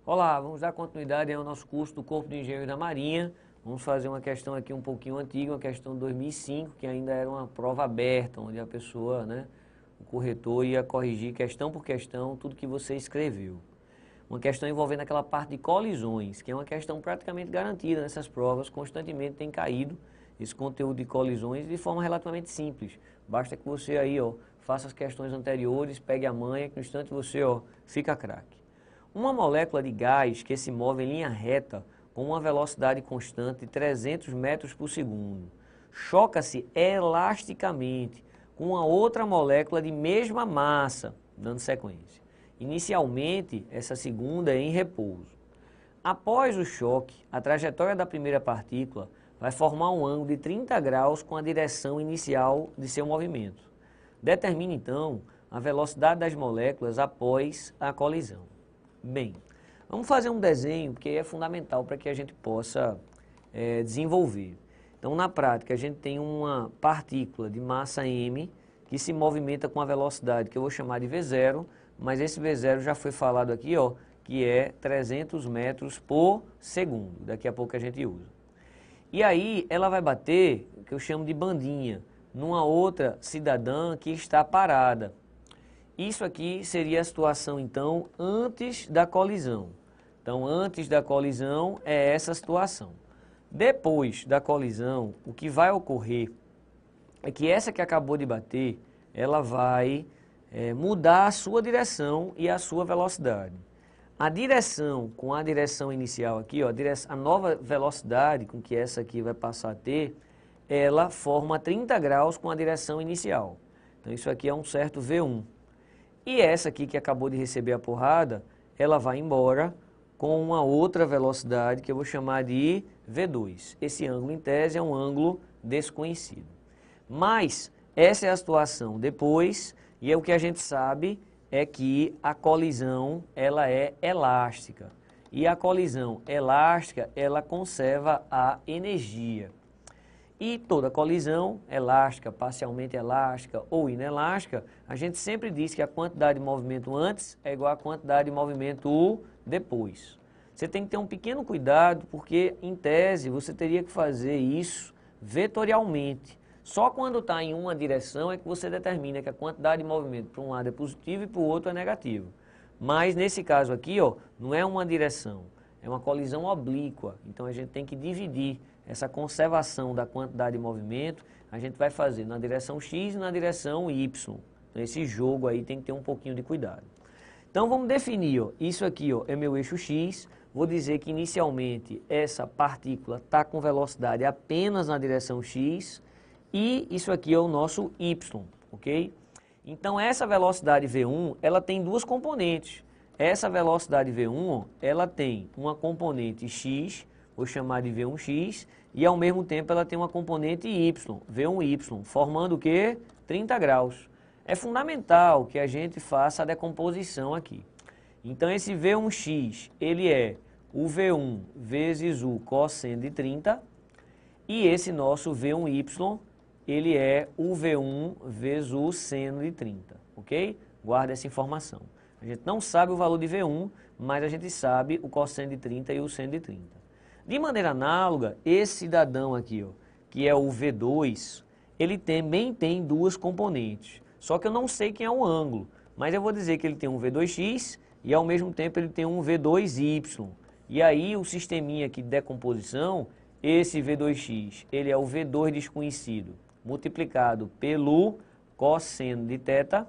Olá, vamos dar continuidade ao nosso curso do Corpo de Engenheiros da Marinha. Vamos fazer uma questão aqui um pouquinho antiga, uma questão de 2005, que ainda era uma prova aberta, onde a pessoa, o corretor ia corrigir questão por questão tudo que você escreveu. Uma questão envolvendo aquela parte de colisões, que é uma questão praticamente garantida nessas provas, constantemente tem caído esse conteúdo de colisões de forma relativamente simples. Basta que você aí, faça as questões anteriores, pegue a manha, que no instante você, fica craque. Uma molécula de gás que se move em linha reta com uma velocidade constante de 300 metros por segundo choca-se elasticamente com uma outra molécula de mesma massa, dando sequência. Inicialmente, essa segunda é em repouso. Após o choque, a trajetória da primeira partícula vai formar um ângulo de 30 graus com a direção inicial de seu movimento. Determine, então, a velocidade das moléculas após a colisão. Bem, vamos fazer um desenho, porque é fundamental para que a gente possa desenvolver. Então, na prática, a gente tem uma partícula de massa m que se movimenta com a velocidade que eu vou chamar de V0, mas esse V0 já foi falado aqui, que é 300 metros por segundo. Daqui a pouco a gente usa. E aí, ela vai bater, o que eu chamo de bandinha, numa outra cidadã que está parada. Isso aqui seria a situação, então, antes da colisão. Então, antes da colisão é essa situação. Depois da colisão, o que vai ocorrer é que essa que acabou de bater, ela vai mudar a sua direção e a sua velocidade. A direção com a direção inicial aqui, a nova velocidade com que essa aqui vai passar a ter, ela forma 30 graus com a direção inicial. Então, isso aqui é um certo V1. E essa aqui que acabou de receber a porrada, ela vai embora com uma outra velocidade que eu vou chamar de V2. Esse ângulo, em tese, é um ângulo desconhecido. Mas essa é a situação depois, e o que a gente sabe é que a colisão ela é elástica. E a colisão elástica, ela conserva a energia. E toda colisão, elástica, parcialmente elástica ou inelástica, a gente sempre diz que a quantidade de movimento antes é igual à quantidade de movimento depois. Você tem que ter um pequeno cuidado, porque, em tese, você teria que fazer isso vetorialmente. Só quando está em uma direção é que você determina que a quantidade de movimento para um lado é positivo e para o outro é negativo. Mas, nesse caso aqui, não é uma direção, é uma colisão oblíqua. Então, a gente tem que dividir essa conservação da quantidade de movimento, a gente vai fazer na direção X e na direção Y. Então, esse jogo aí tem que ter um pouquinho de cuidado. Então, vamos definir, isso aqui é meu eixo X, vou dizer que inicialmente essa partícula está com velocidade apenas na direção X e isso aqui é o nosso Y, ok? Então, essa velocidade V1, ela tem duas componentes. Essa velocidade V1, ela tem uma componente X, vou chamar de V1x, e ao mesmo tempo ela tem uma componente Y, V1y, formando o quê? 30 graus. É fundamental que a gente faça a decomposição aqui. Então esse V1x, ele é o V1 vezes o cosseno de 30, e esse nosso V1y, ele é o V1 vezes o seno de 30, ok? Guarda essa informação. A gente não sabe o valor de V1, mas a gente sabe o cosseno de 30 e o seno de 30. De maneira análoga, esse cidadão aqui, que é o V2, ele também tem duas componentes. Só que eu não sei quem é o ângulo, mas eu vou dizer que ele tem um V2x e ao mesmo tempo ele tem um V2y. E aí o sisteminha aqui de decomposição, esse V2x, ele é o V2 desconhecido, multiplicado pelo cosseno de θ,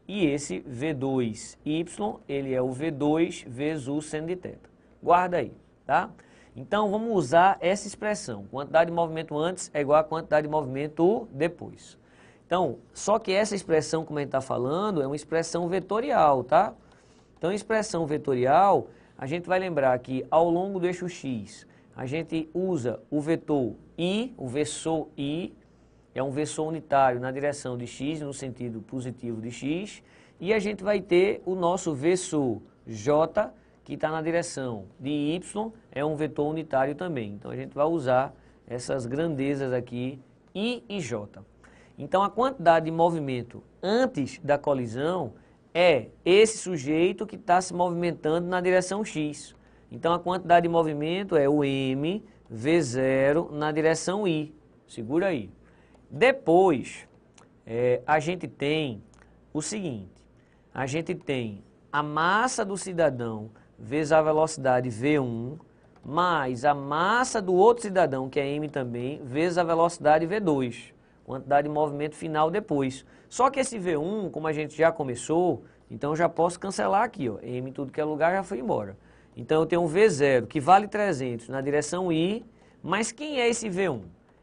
e esse V2y, ele é o V2 vezes o seno de θ. Guarda aí, tá? Então, vamos usar essa expressão. Quantidade de movimento antes é igual a quantidade de movimento depois. Então, só que essa expressão, como a gente está falando, é uma expressão vetorial, tá? Então, expressão vetorial, a gente vai lembrar que ao longo do eixo X, a gente usa o vetor I, o versor I, é um versor unitário na direção de X, no sentido positivo de X, e a gente vai ter o nosso versor J, que está na direção de Y, é um vetor unitário também. Então, a gente vai usar essas grandezas aqui, I e J. Então, a quantidade de movimento antes da colisão é esse sujeito que está se movimentando na direção x. Então, a quantidade de movimento é o m v0 na direção y. Segura aí. Depois, a gente tem o seguinte. A gente tem a massa do cidadão vezes a velocidade v1, mais a massa do outro cidadão, que é m também, vezes a velocidade v2. Quantidade de movimento final depois. Só que esse v1, como a gente já começou, então eu já posso cancelar aqui, ó. M em tudo que é lugar já foi embora. Então eu tenho um v0 que vale 300 na direção y, mas quem é esse v1?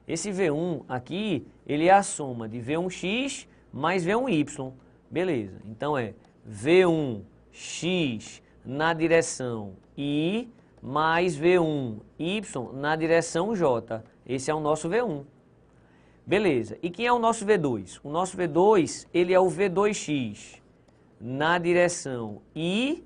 Esse v1 aqui, ele é a soma de v1x mais v1y. Beleza, então é v1x na direção y mais v1y na direção j. Esse é o nosso v1. Beleza, e quem é o nosso v2? O nosso v2, ele é o v2x na direção y,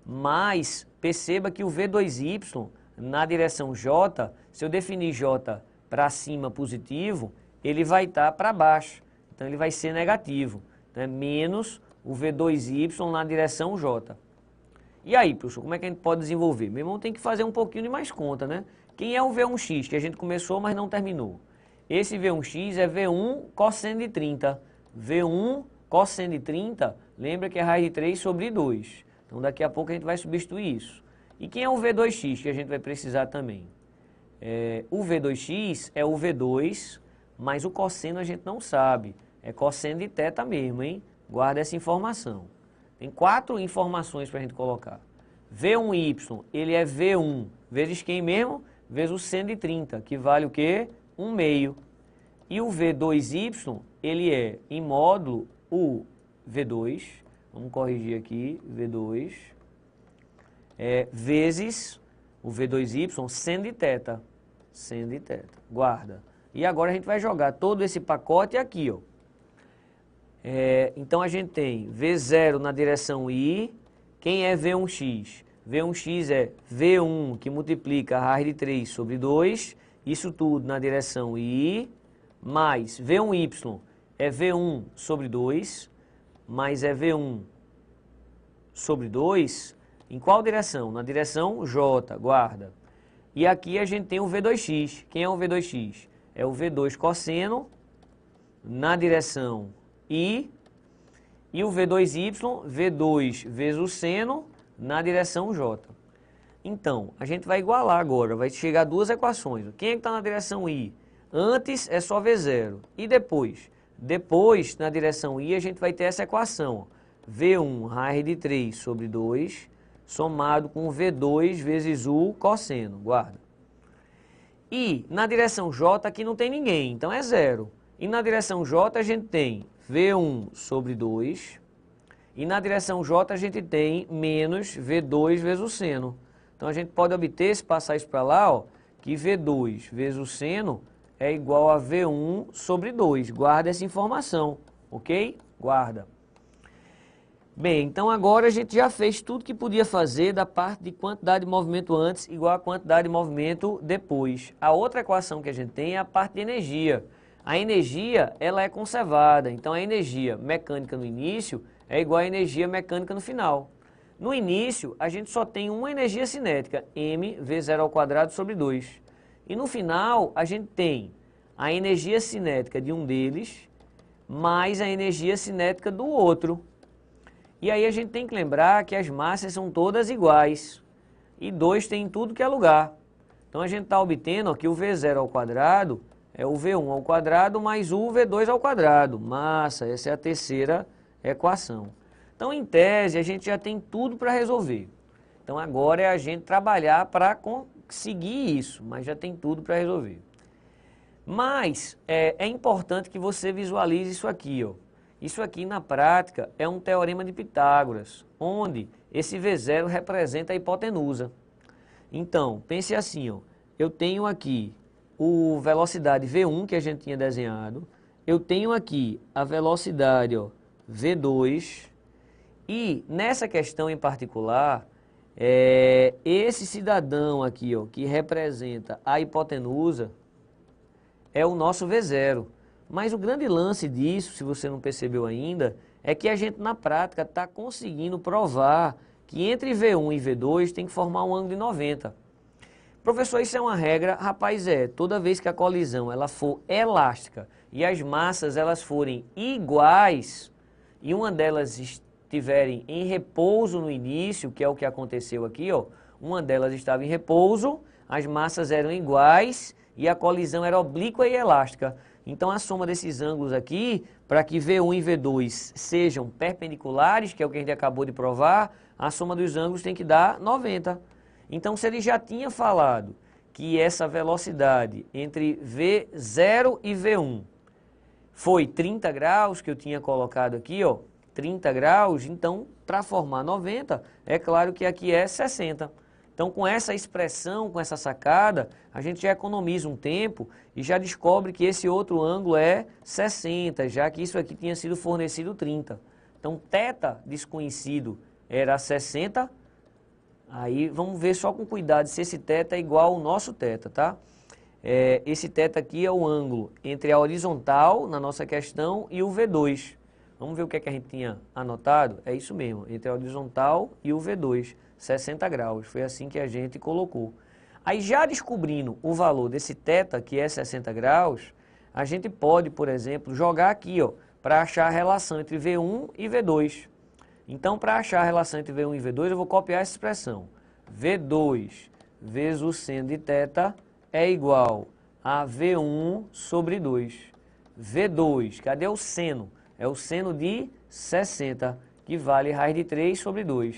mais, perceba que o v2y na direção j, se eu definir j para cima positivo, ele vai estar para baixo, então ele vai ser negativo, né? Menos o v2y na direção j. E aí, professor, como é que a gente pode desenvolver? Meu irmão, tem que fazer um pouquinho de mais conta, né? Quem é o v1x, que a gente começou, mas não terminou? Esse v1x é v1 cosseno de 30. v1 cosseno de 30, lembra que é raiz de 3 sobre 2. Então, daqui a pouco a gente vai substituir isso. E quem é o v2x, que a gente vai precisar também? O v2x é o v2, mas o cosseno a gente não sabe. É cosseno de θ mesmo, hein? Guarda essa informação. Tem 4 informações para a gente colocar. V1y, ele é V1 vezes quem mesmo? Vezes o seno de 30, que vale o quê? 1 meio. E o V2y, ele é em módulo o V2, vamos corrigir aqui, V2, vezes o V2y, seno de θ. Seno de θ. Guarda. E agora a gente vai jogar todo esse pacote aqui, ó. Então a gente tem V0 na direção y. Quem é V1x? V1x é V1 que multiplica a raiz de 3 sobre 2. Isso tudo na direção y. Mais V1y é V1 sobre 2. Mais é V1 sobre 2. Em qual direção? Na direção j. Guarda. E aqui a gente tem o V2x. Quem é o V2x? É o V2 cosseno na direção y, e o V2y, V2 vezes o seno na direção j. Então, a gente vai igualar agora, vai chegar a duas equações. Quem é que está na direção y? Antes é só V0. E depois? Depois, na direção y, a gente vai ter essa equação. V1 raiz de 3 sobre 2, somado com V2 vezes o cosseno. Guarda. E na direção j aqui não tem ninguém, então é zero. E na direção j a gente tem V1 sobre 2. E na direção j a gente tem menos V2 vezes o seno. Então a gente pode obter, se passar isso para lá, ó, que V2 vezes o seno é igual a V1 sobre 2. Guarda essa informação, ok? Guarda. Bem, então agora a gente já fez tudo que podia fazer da parte de quantidade de movimento antes igual a quantidade de movimento depois. A outra equação que a gente tem é a parte de energia. A energia, ela é conservada, então a energia mecânica no início é igual à energia mecânica no final. No início, a gente só tem uma energia cinética, m v0 ao quadrado sobre 2. E no final, a gente tem a energia cinética de um deles, mais a energia cinética do outro. E aí a gente tem que lembrar que as massas são todas iguais. E 2 tem em tudo que é lugar. Então a gente está obtendo aqui o v0 ao quadrado é o v1 ao quadrado mais o v2 ao quadrado. Massa, essa é a terceira equação. Então, em tese, a gente já tem tudo para resolver. Então, agora é a gente trabalhar para conseguir isso, mas já tem tudo para resolver. Mas é importante que você visualize isso aqui, ó. Isso aqui, na prática, é um teorema de Pitágoras, onde esse V0 representa a hipotenusa. Então, pense assim, ó, eu tenho aqui o velocidade V1 que a gente tinha desenhado, eu tenho aqui a velocidade, ó, V2, e nessa questão em particular, esse cidadão aqui, ó, que representa a hipotenusa, é o nosso V0. Mas o grande lance disso, se você não percebeu ainda, é que a gente na prática está conseguindo provar que entre V1 e V2 tem que formar um ângulo de 90. Professor, isso é uma regra? Rapaz, toda vez que a colisão ela for elástica e as massas elas forem iguais e uma delas estiverem em repouso no início, que é o que aconteceu aqui, ó, uma delas estava em repouso, as massas eram iguais e a colisão era oblíqua e elástica. Então a soma desses ângulos aqui, para que V1 e V2 sejam perpendiculares, que é o que a gente acabou de provar, a soma dos ângulos tem que dar 90. Então se ele já tinha falado que essa velocidade entre V0 e V1 foi 30 graus, que eu tinha colocado aqui, ó, 30 graus, então para formar 90, é claro que aqui é 60. Então com essa expressão, com essa sacada, a gente já economiza um tempo e já descobre que esse outro ângulo é 60, já que isso aqui tinha sido fornecido 30. Então θ desconhecido era 60, aí vamos ver só com cuidado se esse θ é igual ao nosso θ, tá? Esse θ aqui é o ângulo entre a horizontal, na nossa questão, e o V2. Vamos ver o que é que a gente tinha anotado? É isso mesmo, entre a horizontal e o V2, 60 graus. Foi assim que a gente colocou. Aí já descobrindo o valor desse θ, que é 60 graus, a gente pode, por exemplo, jogar aqui, ó, para achar a relação entre V1 e V2. Então, para achar a relação entre V1 e V2, eu vou copiar essa expressão. V2 vezes o seno de θ é igual a V1 sobre 2. V2, cadê o seno? É o seno de 60, que vale raiz de 3 sobre 2.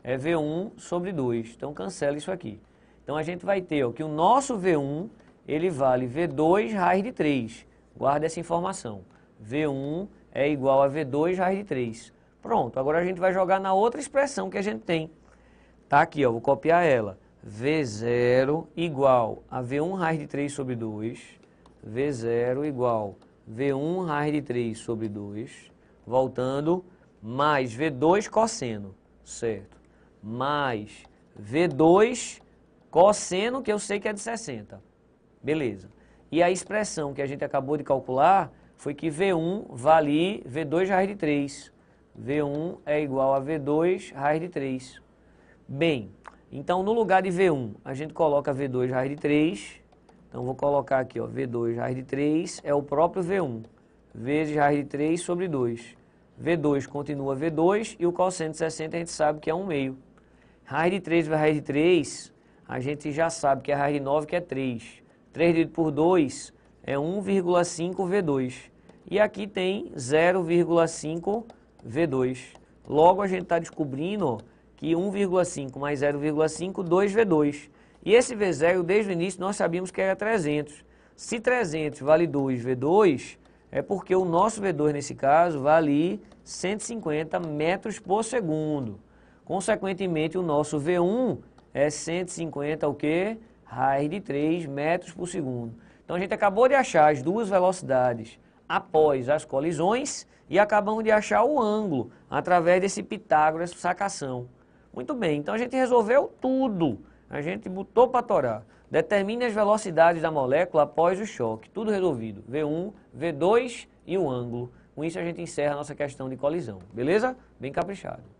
É V1 sobre 2. Então, cancela isso aqui. Então, a gente vai ter ó, que o nosso V1, ele vale V2 raiz de 3. Guarda essa informação. V1 é igual a V2 raiz de 3. Pronto, agora a gente vai jogar na outra expressão que a gente tem. Tá aqui, ó, vou copiar ela. V0 igual a V1 raiz de 3 sobre 2. V0 igual V1 raiz de 3 sobre 2. Voltando, mais V2 cosseno, certo? Mais V2 cosseno, que eu sei que é de 60. Beleza. E a expressão que a gente acabou de calcular foi que V1 vale V2 raiz de 3. V1 é igual a V2 raiz de 3. Bem, então no lugar de V1, a gente coloca V2 raiz de 3. Então vou colocar aqui, ó, V2 raiz de 3 é o próprio V1. Vezes raiz de 3 sobre 2. V2 continua V2 e o cosseno de 60 a gente sabe que é 1 meio. Raiz de 3 vezes raiz de 3, a gente já sabe que é raiz de 9, que é 3. 3 dividido por 2 é 1,5 V2. E aqui tem 0,5 V2. Logo a gente está descobrindo ó, que 1,5 mais 0,5, 2V2. E esse V0, desde o início, nós sabíamos que era 300. Se 300 vale 2V2, é porque o nosso V2, nesse caso, vale 150 metros por segundo. Consequentemente, o nosso V1 é 150, o quê? Raiz de 3 metros por segundo. Então, a gente acabou de achar as duas velocidades após as colisões e acabamos de achar o ângulo através desse Pitágoras sacação. Muito bem, então a gente resolveu tudo. A gente botou para torar. Determine as velocidades da molécula após o choque. Tudo resolvido. V1, V2 e o ângulo. Com isso a gente encerra a nossa questão de colisão. Beleza? Bem caprichado.